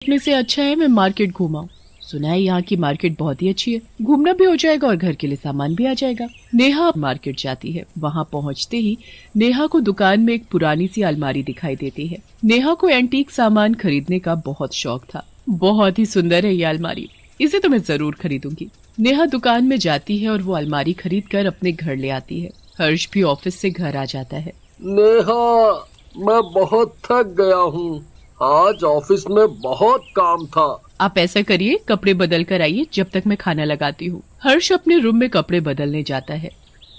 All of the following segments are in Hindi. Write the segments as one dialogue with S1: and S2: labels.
S1: इसमें से अच्छा है मैं मार्केट घूमाऊं। सुना है यहाँ की मार्केट बहुत ही अच्छी है, घूमना भी हो जाएगा और घर के लिए सामान भी आ जाएगा। नेहा मार्केट जाती है। वहाँ पहुँचते ही नेहा को दुकान में एक पुरानी सी अलमारी दिखाई देती है। नेहा को एंटीक सामान खरीदने का बहुत शौक था। बहुत ही सुंदर है ये अलमारी, इसे तो मैं जरूर खरीदूंगी। नेहा दुकान में जाती है और वो अलमारी खरीद कर अपने घर ले आती है। हर्ष भी ऑफिस से घर आ जाता है।
S2: नेहा, मैं बहुत थक गया हूँ, आज ऑफिस में बहुत काम था।
S1: आप ऐसा करिए, कपड़े बदल कर आइए जब तक मैं खाना लगाती हूँ। हर्ष अपने रूम में कपड़े बदलने जाता है।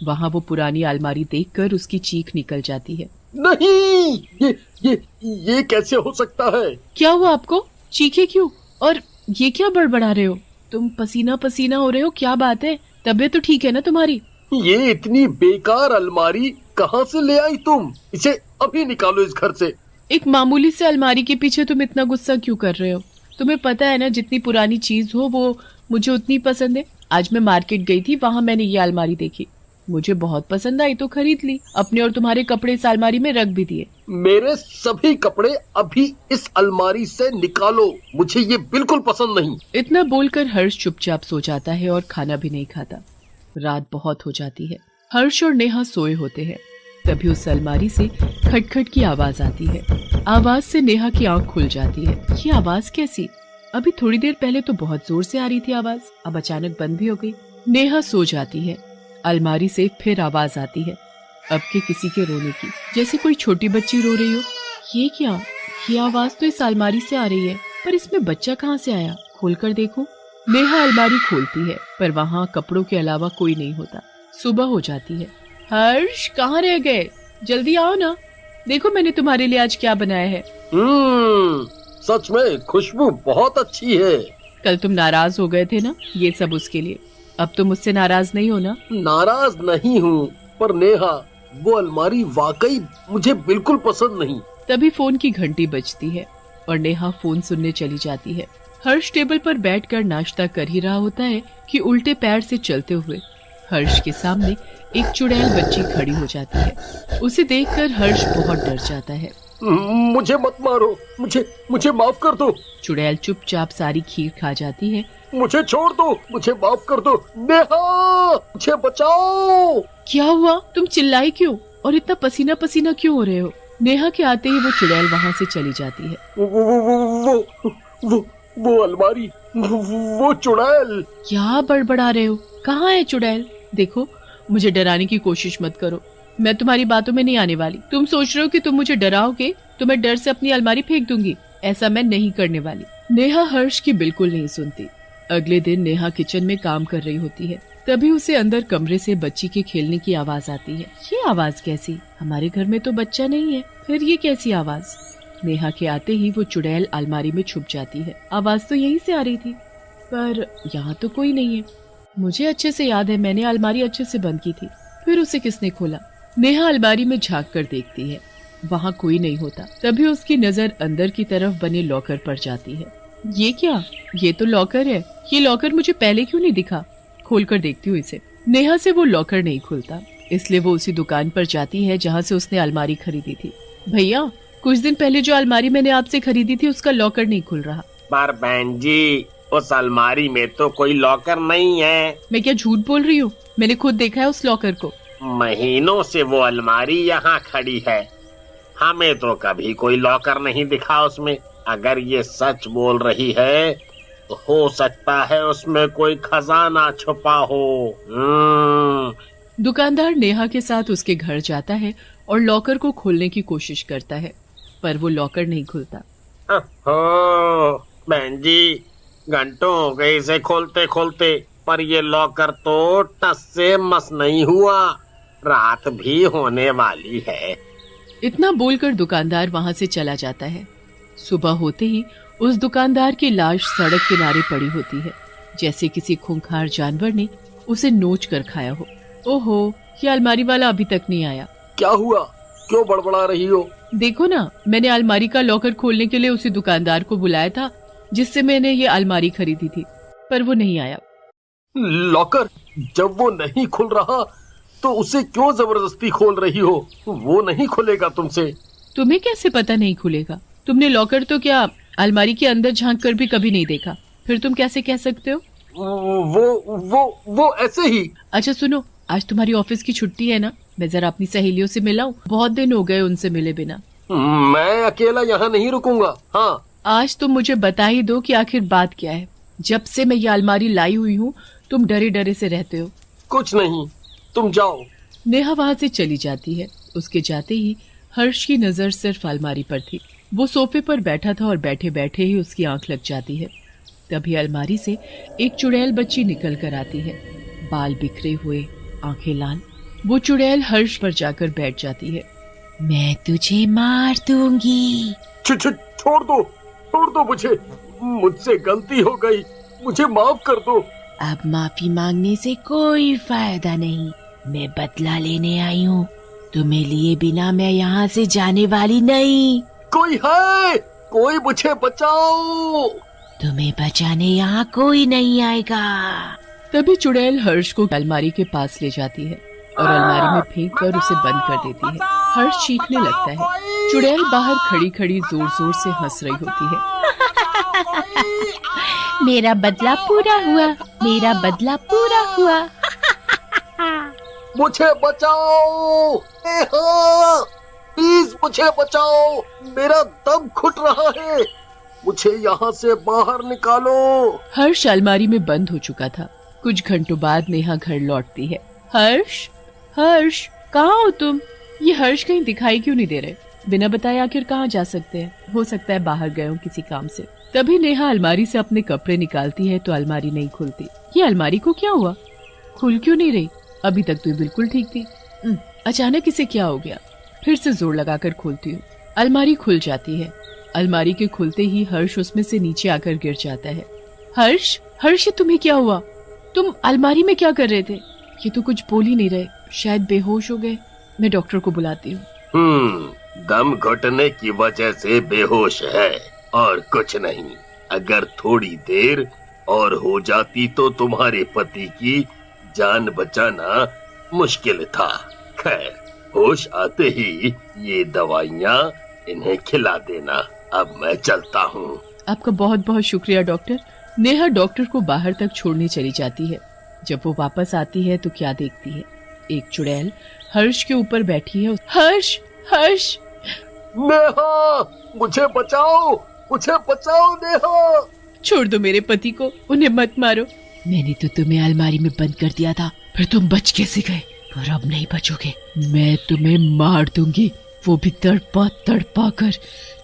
S1: वहाँ वो पुरानी अलमारी देखकर उसकी चीख निकल जाती है।
S2: नहीं, ये कैसे हो सकता है?
S1: क्या हुआ आपको? चीखे क्यों? और ये क्या बड़बड़ा रहे हो? तुम पसीना पसीना हो रहे हो, क्या बात है? तबीयत तो ठीक है ना तुम्हारी?
S2: ये इतनी बेकार अलमारी कहाँ से ले आई तुम? इसे अभी निकालो इस घर से।
S1: एक मामूली से अलमारी के पीछे तुम इतना गुस्सा क्यों कर रहे हो? तुम्हें पता है ना, जितनी पुरानी चीज हो वो मुझे उतनी पसंद है। आज मैं मार्केट गई थी, वहाँ मैंने ये अलमारी देखी, मुझे बहुत पसंद आई तो खरीद ली। अपने और तुम्हारे कपड़े इस अलमारी में रख भी दिए।
S2: मेरे सभी कपड़े अभी इस अलमारी से निकालो, मुझे ये बिल्कुल पसंद नहीं।
S1: इतना बोलकर हर्ष चुपचाप सो जाता है और खाना भी नहीं खाता। रात बहुत हो जाती है। हर्ष और नेहा सोए होते हैं। तभी उस अलमारी से खटखट की आवाज आती है। आवाज से नेहा की आंख खुल जाती है। ये आवाज कैसी? अभी थोड़ी देर पहले तो बहुत जोर से आ रही थी आवाज, अब अचानक बंद भी हो गई। नेहा सो जाती है। अलमारी से फिर आवाज आती है, अब के किसी के रोने की, जैसे कोई छोटी बच्ची रो रही हो। ये क्या? ये आवाज तो इस अलमारी से आ रही है, पर इसमें बच्चा कहाँ से आया? खोलकर देखूं। नेहा अलमारी खोलती है, पर वहाँ कपड़ों के अलावा कोई नहीं होता। सुबह हो जाती है। हर्ष, कहाँ रह गए? जल्दी आओ ना, देखो मैंने तुम्हारे लिए आज क्या बनाया है।
S2: सच में खुशबू बहुत अच्छी है।
S1: कल तुम नाराज हो गए थे ना, ये सब उसके लिए। अब तुम मुझसे नाराज नहीं हो ना?
S2: नाराज नहीं हूँ, पर नेहा, वो अलमारी वाकई मुझे बिल्कुल पसंद नहीं।
S1: तभी फोन की घंटी बजती है और नेहा फोन सुनने चली जाती है। हर्ष टेबल पर बैठकर नाश्ता कर ही रहा होता है कि उल्टे पैर से चलते हुए हर्ष के सामने एक चुड़ैल बच्ची खड़ी हो जाती है। उसे देखकर हर्ष बहुत डर जाता है।
S2: मुझे मत मारो, मुझे माफ कर दो।
S1: चुड़ैल चुपचाप सारी खीर खा जाती है।
S2: मुझे छोड़ दो, मुझे माफ कर दो। नेहा, मुझे बचाओ।
S1: क्या हुआ? तुम चिल्लाई क्यों और इतना पसीना पसीना क्यों हो रहे हो? नेहा के आते ही वो चुड़ैल वहाँ से चली जाती है।
S2: वो अलमारी, वो चुड़ैल।
S1: क्या बड़बड़ा रहे हो? कहाँ है चुड़ैल? देखो, मुझे डराने की कोशिश मत करो, मैं तुम्हारी बातों में नहीं आने वाली। तुम सोच रहे हो कि तुम मुझे डराओगे तो मैं डर से अपनी अलमारी फेंक दूंगी, ऐसा मैं नहीं करने वाली। नेहा हर्ष की बिल्कुल नहीं सुनती। अगले दिन नेहा किचन में काम कर रही होती है। तभी उसे अंदर कमरे से बच्ची के खेलने की आवाज आती है। ये आवाज कैसी? हमारे घर में तो बच्चा नहीं है, फिर ये कैसी आवाज? नेहा के आते ही वो चुड़ैल अलमारी में छुप जाती है। आवाज तो यहीं से आ रही थी, पर यहाँ तो कोई नहीं है। मुझे अच्छे से याद है, मैंने अलमारी अच्छे से बंद की थी, फिर उसे किसने खोला? नेहा अलमारी में झांक कर देखती है, वहाँ कोई नहीं होता। तभी उसकी नजर अंदर की तरफ बने लॉकर पर जाती है। ये क्या? ये तो लॉकर है। ये लॉकर मुझे पहले क्यों नहीं दिखा? खोल कर देखती हूँ इसे। नेहा से वो लॉकर नहीं खुलता, इसलिए वो उसी दुकान पर जाती है जहाँ से उसने अलमारी खरीदी थी। भैया, कुछ दिन पहले जो अलमारी मैंने आपसे खरीदी थी उसका लॉकर नहीं खुल रहा।
S2: पर बहन जी, उस अलमारी में तो कोई लॉकर नहीं है।
S1: मैं क्या झूठ बोल रही हूँ? मैंने खुद देखा है उस लॉकर को।
S2: महीनों से वो अलमारी यहाँ खड़ी है, हमें तो कभी कोई लॉकर नहीं दिखा उसमें। अगर ये सच बोल रही है तो हो सकता है उसमें कोई खजाना छुपा हो।
S1: दुकानदार नेहा के साथ उसके घर जाता है और लॉकर को खोलने की कोशिश करता है, पर वो लॉकर नहीं खुलता।
S2: बहन जी, घंटों हो गए इसे खोलते खोलते, पर ये लॉकर तो टस से मस नहीं हुआ। रात भी होने वाली है।
S1: इतना बोलकर दुकानदार वहाँ से चला जाता है। सुबह होते ही उस दुकानदार की लाश सड़क किनारे पड़ी होती है, जैसे किसी खूंखार जानवर ने उसे नोच कर खाया हो। ओहो, ये अलमारी वाला अभी तक नहीं आया।
S2: क्या हुआ? क्यों बड़बड़ा रही हो?
S1: देखो ना, मैंने अलमारी का लॉकर खोलने के लिए उसी दुकानदार को बुलाया था जिससे मैंने ये अलमारी खरीदी थी, पर वो नहीं आया।
S2: लॉकर जब वो नहीं खुल रहा तो उसे क्यों जबरदस्ती खोल रही हो? वो नहीं खुलेगा तुमसे।
S1: तुम्हें कैसे पता नहीं खुलेगा? तुमने लॉकर तो क्या अलमारी के अंदर झांक कर भी कभी नहीं देखा, फिर तुम कैसे कह सकते हो?
S3: वो ऐसे ही।
S1: अच्छा सुनो, आज तुम्हारी ऑफिस की छुट्टी है ना? मैं जरा अपनी सहेलियों से मिलाऊं, बहुत दिन हो गए उनसे मिले बिना।
S3: मैं अकेला यहाँ नहीं रुकूंगा। हाँ,
S1: आज तुम मुझे बता ही दो कि आखिर बात क्या है। जब से मैं ये अलमारी लाई हुई हूँ तुम डरे डरे से रहते हो।
S3: कुछ नहीं, तुम जाओ।
S1: नेहा वहाँ से चली जाती है। उसके जाते ही हर्ष की नजर सिर्फ अलमारी पर थी। वो सोफे पर बैठा था और बैठे बैठे ही उसकी आंख लग जाती है। तभी अलमारी से एक चुड़ैल बच्ची निकल कर आती है, बाल बिखरे हुए, आंखें लाल। वो चुड़ैल हर्ष पर जाकर बैठ जाती है। मैं तुझे मार दूंगी।
S3: छोड़ दो मुझसे गलती हो गई, मुझे माफ कर दो।
S1: अब माफी मांगने से कोई फायदा नहीं, मैं बदला लेने आई हूँ। तुम्हें लिए बिना मैं यहाँ से जाने वाली नहीं।
S3: कोई है, कोई मुझे बचाओ।
S1: तुम्हें बचाने यहाँ कोई नहीं आएगा। तभी चुड़ैल हर्ष को अलमारी के पास ले जाती है और अलमारी में फेंक कर उसे बंद कर देती है। हर्ष चीखने लगता है। चुड़ैल बाहर खड़ी खड़ी जोर जोर से हंस रही होती है। मेरा बदला पूरा हुआ, मेरा बदला पूरा हुआ।
S3: मुझे बचाओ, प्लीज मुझे बचाओ, मेरा दम घुट रहा है, मुझे यहाँ से बाहर निकालो।
S1: हर्ष अलमारी में बंद हो चुका था। कुछ घंटों बाद नेहा घर लौटती है। हर्ष कहाँ हो तुम? ये हर्ष कहीं दिखाई क्यों नहीं दे रहे? बिना बताए आखिर कहाँ जा सकते हैं? हो सकता है बाहर गए हो किसी काम से। तभी नेहा अलमारी से अपने कपड़े निकालती है तो अलमारी नहीं खुलती। ये अलमारी को क्या हुआ? खुल क्यों नहीं रही? अभी तक तो बिल्कुल ठीक थी। अचानक इसे क्या हो गया? फिर से जोर लगाकर खोलती हूँ। अलमारी खुल जाती है। अलमारी के खुलते ही हर्ष उसमें से नीचे आकर गिर जाता है। हर्ष तुम्हें क्या हुआ? तुम अलमारी में क्या कर रहे थे? ये तो कुछ बोल ही नहीं रहे, शायद बेहोश हो गए। मैं डॉक्टर को बुलाती हूँ।
S3: दम घुटने की वजह से बेहोश है और कुछ नहीं। अगर थोड़ी देर और हो जाती तो तुम्हारे पति की जान बचाना मुश्किल था। खैर, होश आते ही ये दवाइयाँ इन्हें खिला देना। अब मैं चलता हूँ।
S1: आपका बहुत बहुत शुक्रिया डॉक्टर। नेहा डॉक्टर को बाहर तक छोड़ने चली जाती है। जब वो वापस आती है तो क्या देखती है? एक चुड़ैल हर्ष के ऊपर बैठी है। हर्ष
S3: नेहा, मुझे बचाओ नेहा।
S1: छोड़ दो मेरे पति को, उन्हें मत मारो। मैंने तो तुम्हें अलमारी में बंद कर दिया था, फिर तुम बच कैसे गए? पर अब नहीं बचोगे, मैं तुम्हें मार दूंगी, वो भी तड़पा कर,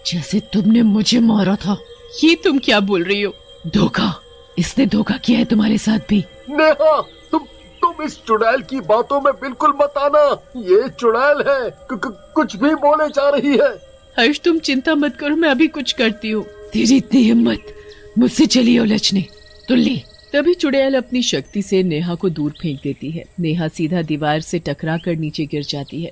S1: जैसे तुमने मुझे मारा था। ये तुम क्या बोल रही हो? धोखा, इसने धोखा किया है तुम्हारे साथ भी।
S3: नेहा, तुम इस चुड़ैल की बातों में बिल्कुल मत आना। ये चुड़ैल है, कुछ भी बोले जा रही है।
S1: हर्ष तुम चिंता मत करो, मैं अभी कुछ करती हूँ। तेरी इतनी हिम्मत, मुझसे चली उलझने, तुल्ली। तभी चुड़ैल अपनी शक्ति से नेहा को दूर फेंक देती है। नेहा सीधा दीवार से टकरा कर नीचे गिर जाती है।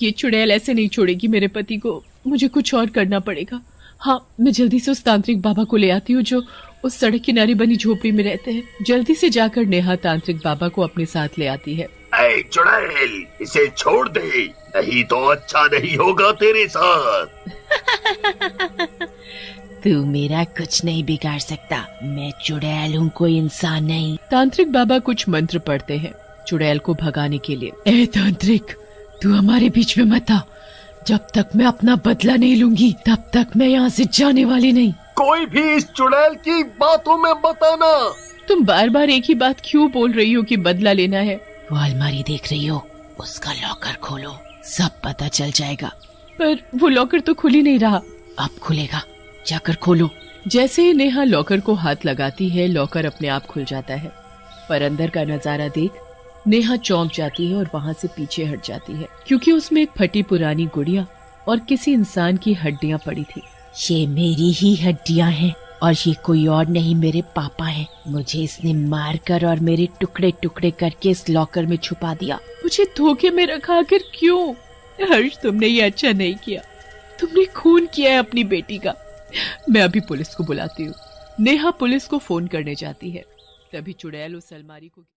S1: ये चुड़ैल ऐसे नहीं छोड़ेगी मेरे पति को, मुझे कुछ और करना पड़ेगा। हाँ, मैं जल्दी से उस तांत्रिक बाबा को ले आती हूँ जो उस सड़क किनारे बनी झोपड़ी में रहते हैं। जल्दी से जाकर नेहा तांत्रिक बाबा को अपने साथ ले आती है।
S3: ऐ चुड़ैल, इसे छोड़ दे, नहीं तो अच्छा नहीं होगा तेरे साथ।
S1: तू मेरा कुछ नहीं बिगाड़ सकता, मैं चुड़ैल हूँ, कोई इंसान नहीं। तांत्रिक बाबा कुछ मंत्र पढ़ते हैं चुड़ैल को भगाने के लिए। ए तांत्रिक, तू हमारे बीच में मत आ। जब तक मैं अपना बदला नहीं लूंगी तब तक मैं यहाँ से जाने वाली नहीं।
S3: कोई भी इस चुड़ैल की बातों में मत आना।
S1: तुम बार बार एक ही बात क्यों बोल रही हो कि बदला लेना है? वो अलमारी देख रही हो, उसका लॉकर खोलो, सब पता चल जाएगा। पर वो लॉकर तो खुल ही नहीं रहा। अब खुलेगा, जाकर खोलो। जैसे ही नेहा लॉकर को हाथ लगाती है, लॉकर अपने आप खुल जाता है। पर अंदर का नजारा देख नेहा चौंक जाती है और वहाँ से पीछे हट जाती है, क्योंकि उसमें एक फटी पुरानी गुड़िया और किसी इंसान की हड्डियाँ पड़ी थी। ये मेरी ही हड्डियाँ हैं और ये कोई और नहीं, मेरे पापा हैं। मुझे इसने मार कर और मेरे टुकड़े टुकड़े करके इस लॉकर में छुपा दिया। मुझे धोखे में रखा, आखिर क्यों? हर्ष, तुमने ये अच्छा नहीं किया, तुमने खून किया है अपनी बेटी का। मैं अभी पुलिस को बुलाती हूँ। नेहा पुलिस को फोन करने जाती है। तभी चुड़ैल उस अलमारी को